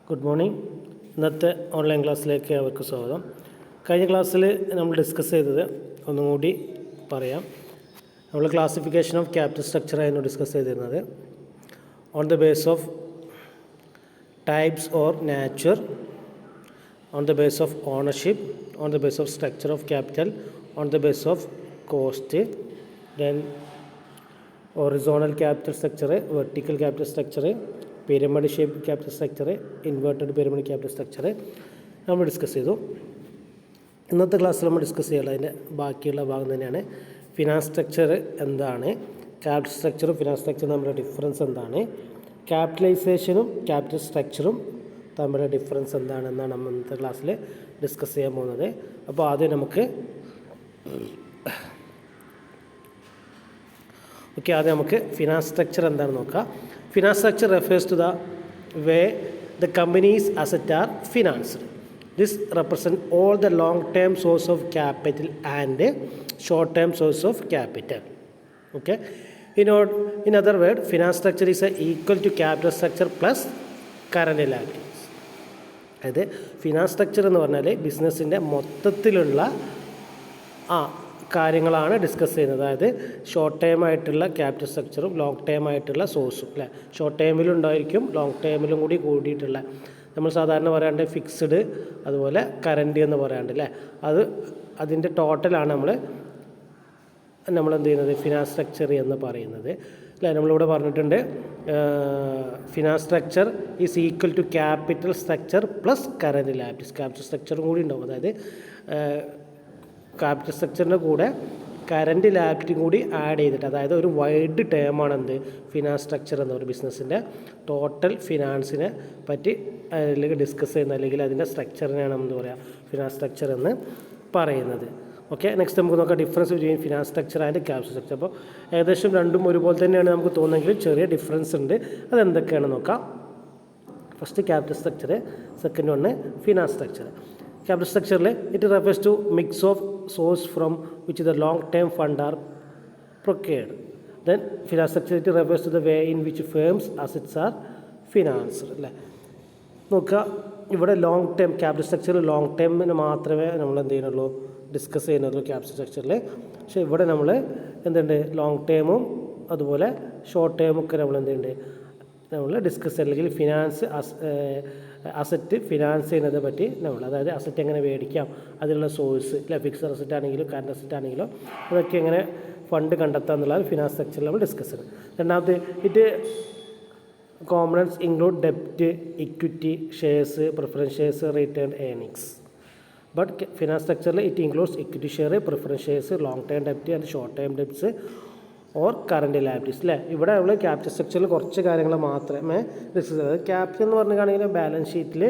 Good morning. ഇന്നത്തെ online ക്ലാസ്സിലേക്ക് അവർക്ക് സ്വാഗതം. കഴിഞ്ഞ ക്ലാസ്സിൽ നമ്മൾ ഡിസ്കസ് ചെയ്തത് ഒന്നും കൂടി പറയാം. നമ്മൾ ക്ലാസിഫിക്കേഷൻ ഓഫ് ക്യാപിറ്റൽ സ്ട്രക്ചർ ആയിരുന്നു ഡിസ്കസ് ചെയ്തിരുന്നത്. On the base of types or nature, on the base of ownership, on the base of structure of capital, on the base of cost, then horizontal capital structure, vertical capital structure, pyramid shaped capital structure, inverted pyramid capital structure നമ്മൾ discuss ചെയ്തു. ഇന്നത്തെ ക്ലാസ്സിൽ നമ്മൾ discuss ചെയ്യാനുള്ള അതിൻ്റെ ബാക്കിയുള്ള ഭാഗം തന്നെയാണ് ഫിനാൻസ് സ്ട്രക്ചർ എന്താണ്, ക്യാപിറ്റൽ സ്ട്രക്ചറും ഫിനാൻസ് സ്ട്രക്ചറും തമ്മിലുള്ള ഡിഫറൻസ് എന്താണ്, ക്യാപിറ്റലൈസേഷനും ക്യാപിറ്റൽ സ്ട്രക്ചറും തമ്മിലുള്ള ഡിഫറൻസ് എന്താണെന്നാണ് നമ്മൾ ഇന്നത്തെ ക്ലാസ്സിൽ ഡിസ്കസ് ചെയ്യാൻ പോകുന്നത്. അപ്പോൾ ആദ്യം നമുക്ക് ആദ്യം നമുക്ക് ഫിനാൻസ് സ്ട്രക്ചർ എന്താണെന്ന് നോക്കാം. Finance structure refers to the way the companies asset are financed. This represent all the long term source of capital and short term source of capital. Okay, in other word finance structure is equal to capital structure plus current liabilities. അതായത് finance structure എന്ന് പറഞ്ഞാൽ ബിസിനസ്സിൻ്റെ മൊത്തത്തിലുള്ള കാര്യങ്ങളാണ് discuss ചെയ്യുന്നത്. അതായത് short time ആയിട്ടുള്ള capital സ്ട്രക്ചറും ലോങ് ടൈം ആയിട്ടുള്ള സോഴ്സും അല്ലേ. ഷോർട്ട് ടൈമിലും ഉണ്ടായിരിക്കും, ലോങ് ടൈമിലും കൂടി കൂടിയിട്ടുള്ള, നമ്മൾ സാധാരണ പറയാണ്ട് ഫിക്സ്ഡ്, അതുപോലെ കറൻറ്റ് എന്ന് പറയാണ്ട് അല്ലേ. അതിൻ്റെ ടോട്ടലാണ് നമ്മൾ എന്ത് ചെയ്യുന്നത് ഫിനാൻസ് സ്ട്രക്ചർ എന്ന് പറയുന്നത് അല്ലേ. നമ്മളിവിടെ പറഞ്ഞിട്ടുണ്ട് finance structure is equal to capital structure plus current liabilities. Capital സ്ട്രക്ചറും കൂടി ഉണ്ടാവും. അതായത് ക്യാപിറ്റൽ സ്ട്രക്ചറിൻ്റെ കൂടെ കറൻറ്റ് ലയബിലിറ്റിയും കൂടി ആഡ് ചെയ്തിട്ട്, അതായത് ഒരു വൈഡ് ടേമാണ് എന്ത് ഫിനാൻസ് സ്ട്രക്ചർ എന്ന ഒരു ബിസിനസ്സിൻ്റെ ടോട്ടൽ ഫിനാൻസിനെ പറ്റി അല്ലെങ്കിൽ ഡിസ്കസ് ചെയ്യുന്ന, അല്ലെങ്കിൽ അതിൻ്റെ സ്ട്രക്ചറിനെയാണ് എന്ത് പറയുക ഫിനാൻസ് സ്ട്രക്ചർ എന്ന് പറയുന്നത്. ഓക്കെ, നെക്സ്റ്റ് നമുക്ക് നോക്കാം difference between finance structure and capital structure. അപ്പോൾ ഏകദേശം രണ്ടും ഒരുപോലെ തന്നെയാണ് നമുക്ക് തോന്നുമെങ്കിലും ചെറിയ ഡിഫറൻസ് ഉണ്ട്. അതെന്തൊക്കെയാണെന്ന് നോക്കാം. First capital structure, second one finance structure. Capital structure it refers to mix of source from which the long term fund are procured. Then finance structure it refers to the way in which firms assets are financed. അല്ലേ, നോക്കുക ഇവിടെ long term capital structure long ടേമിന് മാത്രമേ നമ്മൾ എന്ത് ചെയ്യുന്നുള്ളൂ discuss ചെയ്യുന്നുള്ളൂ capital സ്ട്രക്ചറിൽ. പക്ഷേ ഇവിടെ നമ്മൾ എന്തുണ്ട് ലോങ് ടേമും അതുപോലെ ഷോർട്ട് ടേമും ഒക്കെ നമ്മൾ എന്തുണ്ട് നമ്മൾ ഡിസ്കസ് അല്ലെങ്കിൽ ഫിനാൻസ് അസറ്റ് ഫിനാൻസ് ചെയ്യുന്നതിനെ പറ്റി നമ്മൾ, അതായത് അസറ്റ് എങ്ങനെ മേടിക്കാം, അതിനുള്ള സോഴ്സ് അല്ലെ, ഫിക്സഡ് അസറ്റ് ആണെങ്കിലും കറണ്ട് അസറ്റ് ആണെങ്കിലും അതൊക്കെ എങ്ങനെ ഫണ്ട് കണ്ടെത്താം എന്നുള്ളത് ഫിനാൻസ് സ്ട്രക്ചറിൽ നമ്മൾ ഡിസ്കസ് ചെയ്യുന്നത്. രണ്ടാമത് ഇറ്റ് കോമ്പണൻസ് ഇൻക്ലൂഡ് ഡെപ്റ്റ്, equity, shares, preference shares, return earnings. But finance സ്ട്രക്ചറിൽ it includes equity share, preference shares, long term ഡെപ്റ്റ് and short term debts or current liabilities അല്ലേ. ഇവിടെ നമ്മൾ ക്യാപിറ്റൽ സ്ട്രക്ചറിൽ കുറച്ച് കാര്യങ്ങൾ മാത്രമേ ഡിസ്കസ് ചെയ്യുന്നത്. ക്യാപിറ്റൽ എന്ന് പറഞ്ഞിട്ടാണെങ്കിൽ ബാലൻസ് ഷീറ്റിൽ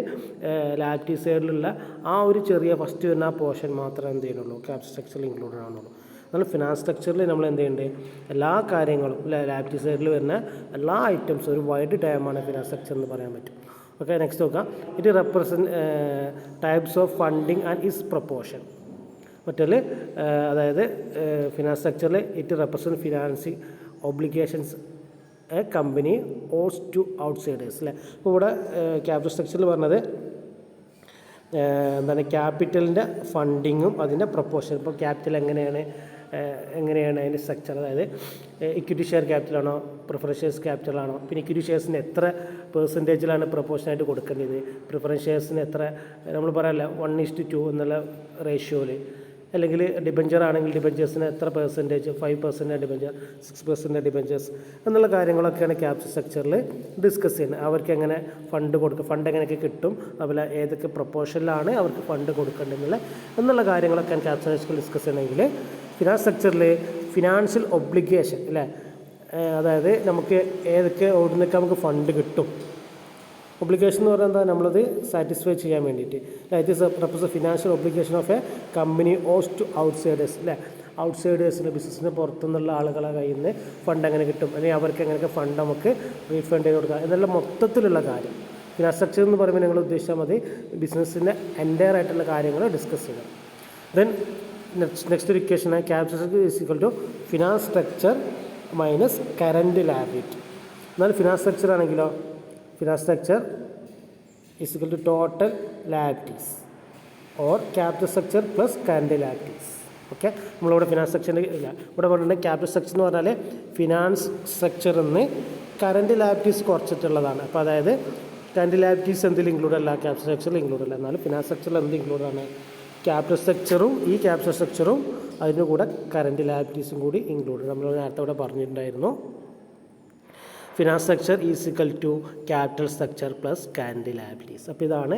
ലയബിലിറ്റി സൈഡിലുള്ള ആ ഒരു ചെറിയ ഫസ്റ്റ് വരുന്ന ആ പോർഷൻ മാത്രമേ എന്ത് ചെയ്യുന്നുള്ളൂ ക്യാപിറ്റൽ സ്ട്രക്ചറിൽ ഇൻക്ലൂഡഡ് ആവുന്നുള്ളൂ. എന്നാൽ ഫിനാൻസ് സ്ട്രക്ചറിൽ നമ്മൾ എന്ത് ചെയ്യുന്നുണ്ട് എല്ലാ കാര്യങ്ങളും ലയബിലിറ്റി സൈഡിൽ വരുന്ന എല്ലാ ഐറ്റംസും ഒരു വൈഡ് ടൈമാണ് ഫിനാൻസ് സ്ട്രക്ചർ എന്ന് പറയാൻ പറ്റും. ഓക്കെ, നെക്സ്റ്റ് നോക്കാം. It represent types of funding and its proportion. മറ്റൊരു അതായത് ഫിനാൻസ് സ്ട്രക്ചറിൽ it represent financing obligations a company owes to outsiders അല്ലേ. അപ്പോൾ ഇവിടെ ക്യാപിറ്റൽ സ്ട്രക്ചറിൽ പറഞ്ഞത് എന്താണ് ക്യാപിറ്റലിൻ്റെ ഫണ്ടിങ്ങും അതിൻ്റെ പ്രൊപ്പോർഷൻ. ഇപ്പോൾ ക്യാപിറ്റൽ എങ്ങനെയാണ് അതിൻ്റെ സ്ട്രക്ചർ, അതായത് ഇക്വിറ്റി ഷെയർ ക്യാപിറ്റലാണോ പ്രിഫറൻസ് ഷെയർസ് ക്യാപിറ്റലാണോ, പിന്നെ ഇക്വിറ്റി ഷെയർസിന് എത്ര പെർസെൻറ്റേജിലാണ് പ്രൊപ്പോർഷനായിട്ട് കൊടുക്കേണ്ടത്, പ്രിഫറൻസ് ഷെയർസിന് എത്ര നമ്മൾ പറയാമല്ല 1:2 എന്നുള്ള റേഷ്യോയിൽ, അല്ലെങ്കിൽ ഡിബഞ്ചർ ആണെങ്കിൽ ഡിബഞ്ചേഴ്സിന് എത്ര പെർസെൻറ്റേജ്, 5% ഡിബഞ്ചർ, 6% ഡിബഞ്ചേഴ്സ് എന്നുള്ള കാര്യങ്ങളൊക്കെയാണ് ക്യാപിറ്റൽ സ്ട്രക്ചറിൽ ഡിസ്കസ് ചെയ്യുന്നത്. അവർക്ക് എങ്ങനെ ഫണ്ട് കൊടുക്കും, ഫണ്ട് എങ്ങനെയൊക്കെ കിട്ടും, അതുപോലെ ഏതൊക്കെ പ്രൊപ്പോർഷനിലാണ് അവർക്ക് ഫണ്ട് കൊടുക്കേണ്ടതെന്നുള്ള എന്നുള്ള കാര്യങ്ങളൊക്കെയാണ് ക്യാപിറ്റൽ സ്ട്രക്ചറിൽ ഡിസ്കസ് ചെയ്യണമെങ്കിൽ ഫിനാൻസ് സ്ട്രക്ചറിൽ ഫിനാൻഷ്യൽ ഒബ്ലിഗേഷൻ അല്ലേ, അതായത് നമുക്ക് ഏതൊക്കെ ഓടുന്നൊക്കെ നമുക്ക് ഫണ്ട് കിട്ടും. ഒബ്ലിഗേഷൻ എന്ന് പറയുന്നത് എന്താ, നമ്മളത് സാറ്റിസ്ഫൈ ചെയ്യാൻ വേണ്ടിയിട്ട് it is represent financial obligation of a company owes to outsiders അല്ലേ. ഔട്ട്സൈഡേഴ്സിന് ബിസിനസ്സിന് പുറത്തുനിന്നുള്ള ആളുകളെ കയ്യിൽ നിന്ന് ഫണ്ട് എങ്ങനെ കിട്ടും, അല്ലെങ്കിൽ അവർക്ക് എങ്ങനെയൊക്കെ ഫണ്ട് നമുക്ക് റീഫണ്ട് ചെയ്ത് കൊടുക്കാം എന്നുള്ള മൊത്തത്തിലുള്ള കാര്യം ഫിനാൻസ് സ്ട്രക്ചർ എന്ന് പറയുമ്പോൾ നിങ്ങൾ ഉദ്ദേശിച്ചാൽ മതി ബിസിനസ്സിൻ്റെ എൻ്റയർ ആയിട്ടുള്ള കാര്യങ്ങൾ ഡിസ്കസ് ചെയ്യാം. ദെൻ നെക്സ്റ്റ് ഒരു ഇക്വേഷനാണ് capital structure is equal to finance structure minus current liability. എന്നാൽ ഫിനാൻസ് സ്ട്രക്ചർ ആണെങ്കിലോ finance structure is equal to total liabilities or capital structure plus current liabilities. Okay, നമ്മളിവിടെ ഫിനാൻസ് സെക്ഷൻ്റെ ഇല്ല, ഇവിടെ പറഞ്ഞിട്ടുണ്ട് ക്യാപിറ്റൽ സ്ട്രക്ചർ എന്ന് പറഞ്ഞാൽ ഫിനാൻസ് സ്ട്രക്ചറിൽ നിന്ന് കറണ്ട് ലയബിലിറ്റീസ് കുറച്ചിട്ടുള്ളതാണ്. അപ്പോൾ അതായത് കറണ്ട് ലയബിലിറ്റീസ് എന്തിൽ ഇൻക്ലൂഡ് അല്ല, ക്യാപിറ്റൽ സ്ട്രക്ചറിൽ ഇൻക്ലൂഡ് അല്ല. എന്നാലും ഫിനാൻസ് സ്ട്രക്ചറിൽ എന്ത് ഇൻക്ലൂഡാണ്? ക്യാപിറ്റൽ സ്ട്രക്ചറും ഈ ക്യാപിറ്റൽ സ്ട്രക്ചറും അതിൻ്റെ കൂടെ കറണ്ട് ലയബിലിറ്റീസും കൂടി ഇൻക്ലൂഡ്. നമ്മൾ നേരത്തെ ഇവിടെ പറഞ്ഞിട്ടുണ്ടായിരുന്നു finance structure is equal to capital structure plus current liabilities. അപ്പോൾ ഇതാണ്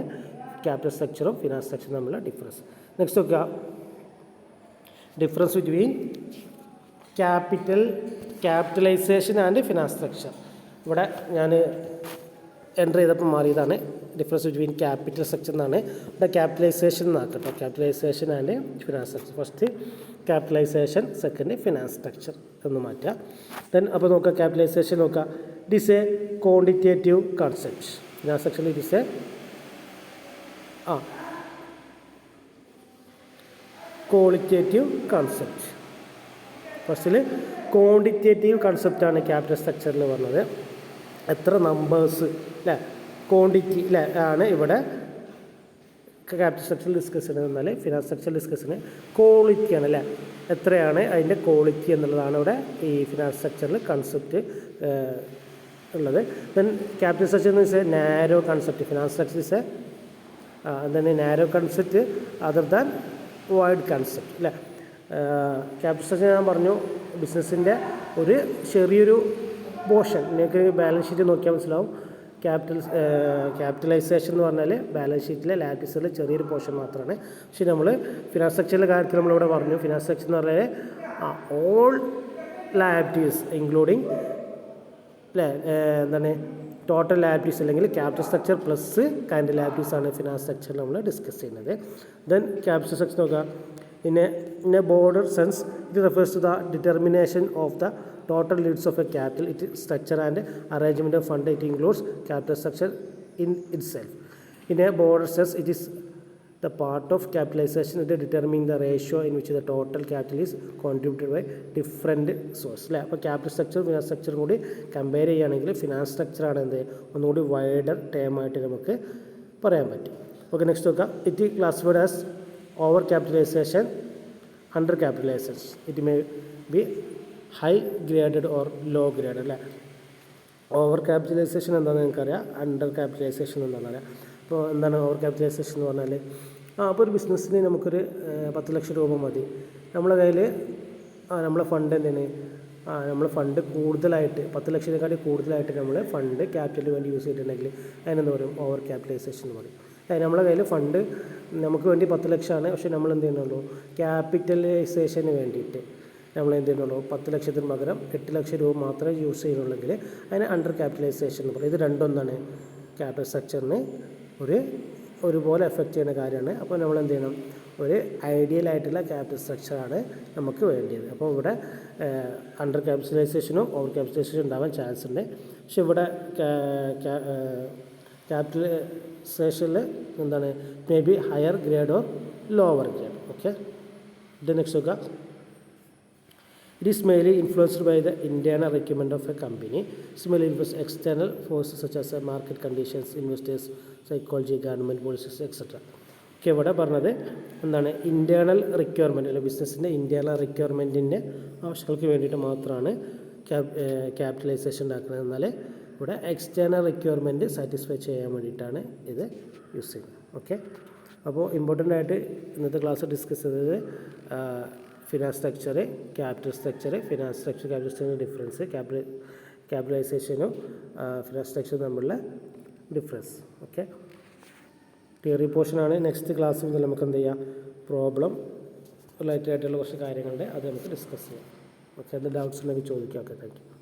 ക്യാപിറ്റൽ സ്ട്രക്ചറും ഫിനാൻസ് സ്ട്രക്ചറും തമ്മിലുള്ള ഡിഫറൻസ്. നെക്സ്റ്റ് നോക്കുക, difference between capitalisation and finance structure. ഇവിടെ ഞാൻ എൻ്റർ ചെയ്തപ്പോൾ മാറിയതാണ്. ഡിഫറൻസ് ബിറ്റ്വീൻ ക്യാപിറ്റൽ സ്ട്രക്ചർ എന്നാണ് ഇവിടെ ക്യാപിറ്റലൈസേഷൻ എന്നാക്കട്ടോ. Capitalisation and finance structure. First capitalisation, second finance structure എന്ന് മാറ്റുക. ദെൻ അപ്പോൾ നോക്കുക, ക്യാപിറ്റലൈസേഷൻ നോക്കുക, it is a quantitative concept. Finance സ്ട്രക്ചറിൽ it is a qualitative concept. ഫസ്റ്റിൽ ക്വാണ്ടിറ്റേറ്റീവ് കൺസെപ്റ്റാണ് ക്യാപിറ്റൽ സ്ട്രക്ചറിൽ പറഞ്ഞത്. എത്ര നമ്പേഴ്സ് അല്ലേ, ക്വാണ്ടിറ്റി അല്ലേ ആണ് ഇവിടെ ക്യാപിറ്റൽ സ്ട്രക്ചറിൽ ഡിസ്കസ് ചെയ്യുന്നത്. എന്നാൽ ഫിനാൻസ് സ്ട്രക്ചറിൽ ഡിസ്കസ് ചെയ്യുന്നത് ക്വാളിറ്റിയാണ് അല്ലേ, എത്രയാണ് അതിൻ്റെ ക്വാളിറ്റി എന്നുള്ളതാണ് ഇവിടെ ഈ ഫിനാൻസ് സ്ട്രക്ചറിൽ കൺസെപ്റ്റ് ഉള്ളത്. ദെൻ ക്യാപിറ്റൽ സ്ട്രക്ചർ എന്ന് വെച്ചാൽ narrow concept. Finance structure is then narrow concept other than wide concept അല്ലേ. ക്യാപിറ്റൽ സ്ട്രക്ചർ ഞാൻ പറഞ്ഞു ബിസിനസ്സിൻ്റെ ഒരു ചെറിയൊരു പോർഷൻ. നിങ്ങൾക്ക് ബാലൻസ് ഷീറ്റ് നോക്കിയാൽ മനസ്സിലാവും. ക്യാപിറ്റലൈസേഷൻ എന്ന് പറഞ്ഞാൽ ബാലൻസ് ഷീറ്റിലെ ലയബിലിറ്റീസിലെ ചെറിയൊരു പോർഷൻ മാത്രമാണ്. പക്ഷേ നമ്മൾ ഫിനാൻസ് സ്ട്രക്ചറിൻ്റെ കാര്യത്തിൽ നമ്മളിവിടെ പറഞ്ഞു ഫിനാൻസ് സ്ട്രക്ചർ എന്ന് പറഞ്ഞാൽ ഓൾ ലയബിലിറ്റീസ് ഇൻക്ലൂഡിങ് അല്ലേ എന്താണ് ടോട്ടൽ ലയബിലിറ്റീസ് അല്ലെങ്കിൽ capital structure plus current liabilities ആണ് ഫിനാൻസ് സ്ട്രക്ചറിൽ നമ്മൾ ഡിസ്കസ് ചെയ്യുന്നത്. ദെൻ ക്യാപിറ്റൽ സ്ട്രക്ചർ നോക്കുക, in a broader sense it refers to the determination of the total needs of a capital, its structure and arrangement of fund. It includes capital structure in itself. In a broader sense it is the part of capitalization that determining the ratio in which the total capital is contributed by different sources അല്ലേ. അപ്പോൾ capital structure finance സ്ട്രക്ചറും കൂടി compare ചെയ്യുകയാണെങ്കിൽ finance സ്ട്രക്ചറാണ് എന്ത് ഒന്നുകൂടി wider ടേമായിട്ട് നമുക്ക് പറയാൻ പറ്റും. Okay, next നോക്കാം. It classified as over capitalisation, under capitalisation. It may be high graded or low grade അല്ലേ. ഓവർ ക്യാപിറ്റലൈസേഷൻ എന്താണെന്ന് നിങ്ങൾക്കറിയാം, അണ്ടർ ക്യാപിറ്റലൈസേഷൻ എന്താണെന്ന് അറിയാം. അപ്പോൾ എന്താണ് ഓവർ ക്യാപിറ്റലൈസേഷൻ എന്ന് പറഞ്ഞാൽ അപ്പോൾ ഒരു ബിസിനസ്സിന് നമുക്കൊരു 10 ലക്ഷം രൂപ മതി. നമ്മളെ കയ്യിൽ നമ്മളെ ഫണ്ട് എന്താണ് നമ്മൾ ഫണ്ട് കൂടുതലായിട്ട് 10 ലക്ഷത്തിനെക്കാട്ടി കൂടുതലായിട്ട് നമ്മൾ ഫണ്ട് ക്യാപിറ്റലിന് വേണ്ടി യൂസ് ചെയ്തിട്ടുണ്ടെങ്കിൽ അതിനെന്ത് പറയും, ഓവർ ക്യാപിറ്റലൈസേഷൻ എന്ന് പറയും. നമ്മളെ കയ്യിൽ ഫണ്ട് നമുക്ക് വേണ്ടി 10 ലക്ഷമാണ്, പക്ഷേ നമ്മൾ എന്ത് ചെയ്യുന്നുള്ളൂ ക്യാപിറ്റലൈസേഷന് വേണ്ടിയിട്ട് നമ്മൾ എന്ത് ചെയ്യുന്നുള്ളൂ 10 ലക്ഷത്തിന് പകരം 8 ലക്ഷം രൂപ മാത്രമേ യൂസ് ചെയ്യുന്നുള്ളെങ്കിൽ അതിന് അണ്ടർ ക്യാപിറ്റലൈസേഷൻ എന്ന് പറയും. ഇത് രണ്ടൊന്നാണ് ക്യാപിറ്റൽ സ്ട്രക്ചറിന് ഒരുപോലെ എഫക്റ്റ് ചെയ്യുന്ന കാര്യമാണ്. അപ്പോൾ നമ്മൾ എന്ത് ചെയ്യണം, ഒരു ഐഡിയൽ ആയിട്ടുള്ള ക്യാപിറ്റൽ സ്ട്രക്ചറാണ് നമുക്ക് വേണ്ടിയത്. അപ്പോൾ ഇവിടെ അണ്ടർ ക്യാപിറ്റലൈസേഷനും ഓവർ ക്യാപിറ്റലൈസേഷനും ഉണ്ടാവാൻ ചാൻസ് ഉണ്ട്. പക്ഷെ ഇവിടെ ക്യാപിറ്റലൈസേഷനിൽ എന്താണ് may be higher grade or lower grade. Okay, ഇത് നെക്സ്റ്റ് നോക്കാം. It is mainly influenced by the internal requirement of a company. Similarly, influence external forces such as market conditions, investors, psychology, government policies, etc. Okay, ഇവിടെ പറഞ്ഞത് എന്താണ് internal requirement അല്ലെങ്കിൽ ബിസിനസ്സിൻ്റെ internal റിക്വയർമെൻറ്റിൻ്റെ ആവശ്യങ്ങൾക്ക് വേണ്ടിയിട്ട് മാത്രമാണ് ക്യാപിറ്റലൈസേഷൻ ഉണ്ടാക്കുന്നത്. എന്നാൽ ഇവിടെ എക്സ്റ്റേണൽ റിക്വയർമെൻറ്റ് സാറ്റിസ്ഫൈ ചെയ്യാൻ വേണ്ടിയിട്ടാണ് ഇത് യൂസ് ചെയ്യുന്നത്. ഓക്കെ, അപ്പോൾ ഇമ്പോർട്ടൻ്റ് ആയിട്ട് ഇന്നത്തെ ക്ലാസ് ഡിസ്കസ് ചെയ്തത് finance structure, capital structure, finance structure capital structure difference, ക്യാപിറ്റലൈസേഷനും ഫിനാൻസ് സ്ട്രക്ചറും തമ്മിലുള്ള ഡിഫറൻസ്. ഓക്കെ, തിയറി പോർഷനാണ്. നെക്സ്റ്റ് ക്ലാസ്സിൽ മുതൽ നമുക്ക് എന്ത് ചെയ്യാം, പ്രോബ്ലം റിലേറ്റഡ് ആയിട്ടുള്ള കുറച്ച് കാര്യങ്ങളുണ്ട്, അത് നമുക്ക് ഡിസ്കസ് ചെയ്യാം. ഓക്കെ, അത് ഡൗട്ട്സ് ഉണ്ടെങ്കിൽ ചോദിക്കാം. Okay, thank you.